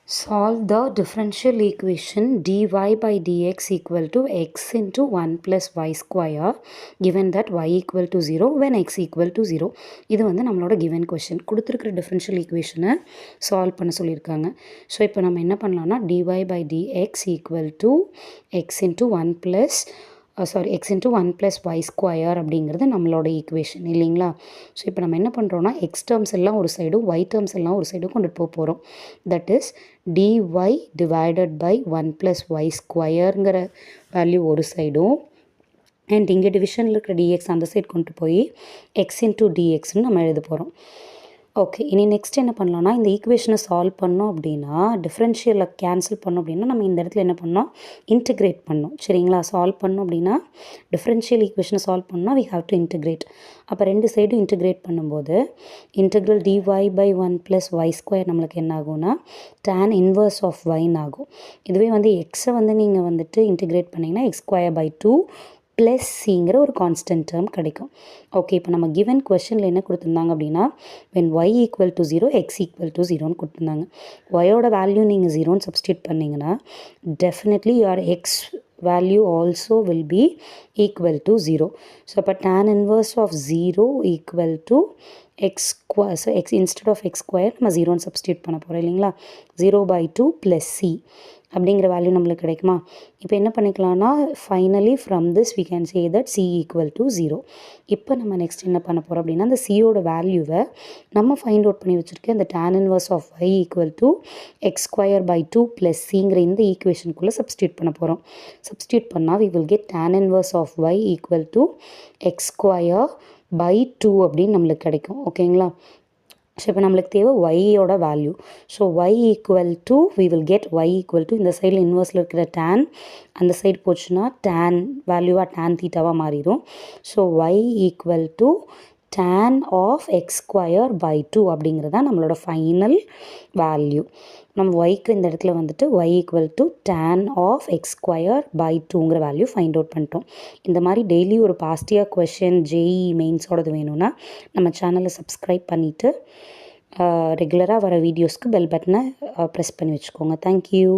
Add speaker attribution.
Speaker 1: Solve the differential equation dy by dx equal to x into 1 plus y square given that y equal to 0 when x equal to 0. இது வந்து நம்மளோட given question. கொடுத்துருக்கிற differential equation solve பண்ண சொல்லியிருக்காங்க. So இப்போ நம்ம என்ன பண்ணலாம்னா dy by dx equal to x into 1 plus x into 1 plus y square அப்படிங்கிறது நம்மளோட ஈக்குவேஷன் இல்லைங்களா. ஸோ இப்போ நம்ம என்ன பண்ணுறோன்னா எக்ஸ் டேர்ம்ஸ் எல்லாம் ஒரு சைடும் ஒய் டேர்ம்ஸ் எல்லாம் ஒரு சைடும் கொண்டுட்டு போக போகிறோம். That is dy divided by 1 plus y ஸ்கொயருங்கிற வேல்யூ ஒரு சைடும் அண்ட் இங்கே டிவிஷனில் இருக்கிற dx அந்த சைடு கொண்டு போய் x into dxன்னு நம்ம எழுத போகிறோம். ஓகே, இனி நெக்ஸ்ட் என்ன பண்ணலாம்னா இந்த ஈக்குவேஷனை சால்வ் பண்ணோம் அப்படின்னா டிஃப்ரென்ஷியலை கேன்சல் பண்ணோம் அப்படின்னா நம்ம இந்த இடத்துல என்ன பண்ணோம் இன்டிகிரேட் பண்ணோம். சரிங்களா, சால்வ் பண்ணோம் அப்படின்னா டிஃப்ரென்ஷியல் ஈக்குவேஷனை சால்வ் பண்ணால் வி ஹாவ் டு இன்டிகிரேட். அப்போ ரெண்டு சைடும் இன்டிகிரேட் பண்ணும்போது integral dy by 1 plus y square நம்மளுக்கு என்ன ஆகும்னா tan இன்வர்ஸ் ஆஃப் yன்னு ஆகும். இதுவே வந்து எக்ஸை வந்து நீங்கள் வந்துட்டு இன்டிகிரேட் பண்ணிங்கன்னா x ஸ்கொயர் by 2 ப்ளஸ் சிங்கிற ஒரு கான்ஸ்டன்ட் டேர்ம் கிடைக்கும். ஓகே, இப்போ நம்ம கிவன் கொஷனில் என்ன கொடுத்துருந்தாங்க அப்படின்னா when y equal to 0 x equal to 0ன்னு கொடுத்துருந்தாங்க. ஒயோட வேல்யூ நீங்கள் 0ன்னு சப்ஸ்டியூட் பண்ணிங்கன்னா definitely your x value also will be equal to 0. So, அப்போ tan inverse of 0 equal to x square. So, x instead of x square நம்ம 0ன்னு substitute பண்ண போகிறோம் இல்லைங்களா. 0 by 2 plus c அப்படிங்கிற வேல்யூ நம்மளுக்கு கிடைக்குமா. இப்போ என்ன பண்ணிக்கலாம்னா finally from this we can say that c equal to 0. இப்போ நம்ம நெக்ஸ்ட் என்ன பண்ண போகிறோம் அப்படின்னா அந்த சியோட வேல்யூவை நம்ம ஃபைண்ட் அவுட் பண்ணி வச்சுருக்கேன் அந்த tan inverse of y equal to x square by 2 plus cங்கிற இந்த ஈக்குவேஷனுக்குள்ளே சப்ஸ்டியூட் பண்ண போகிறோம். சப்ஸ்டியூட் பண்ணால் we will get tan inverse of y equal to x square by 2 அப்படின்னு நம்மளுக்கு கிடைக்கும். ஓகேங்களா. ஸோ இப்போ நம்மளுக்கு தேவை ஒய்யோட value. So Y equal to we will get Y equal to இந்த சைடில் இன்வர்ஸில் இருக்கிற டேன் அந்த சைடு போச்சுன்னா டேன் வேல்யூவாக டேன் தீட்டாவாக மாறிடும். So Y equal to tan of X square by 2 அப்படிங்கிறது தான் நம்மளோட ஃபைனல் வேல்யூ. நம்ம ஒய்க்கு இந்த இடத்துல வந்துட்டு Y equal to tan of X square by 2ங்கிற வேல்யூ ஃபைண்ட் அவுட் பண்ணிட்டோம். இந்த மாதிரி டெய்லி ஒரு பாஸ்டியாக கொஷின் ஜேஇ மெயின்ஸோடது வேணும்னா நம்ம சேனலை சப்ஸ்கிரைப் பண்ணிவிட்டு ரெகுலராக வர வீடியோஸ்க்கு பெல் பட்டனை ப்ரெஸ் பண்ணி வச்சுக்கோங்க. தேங்க்யூ.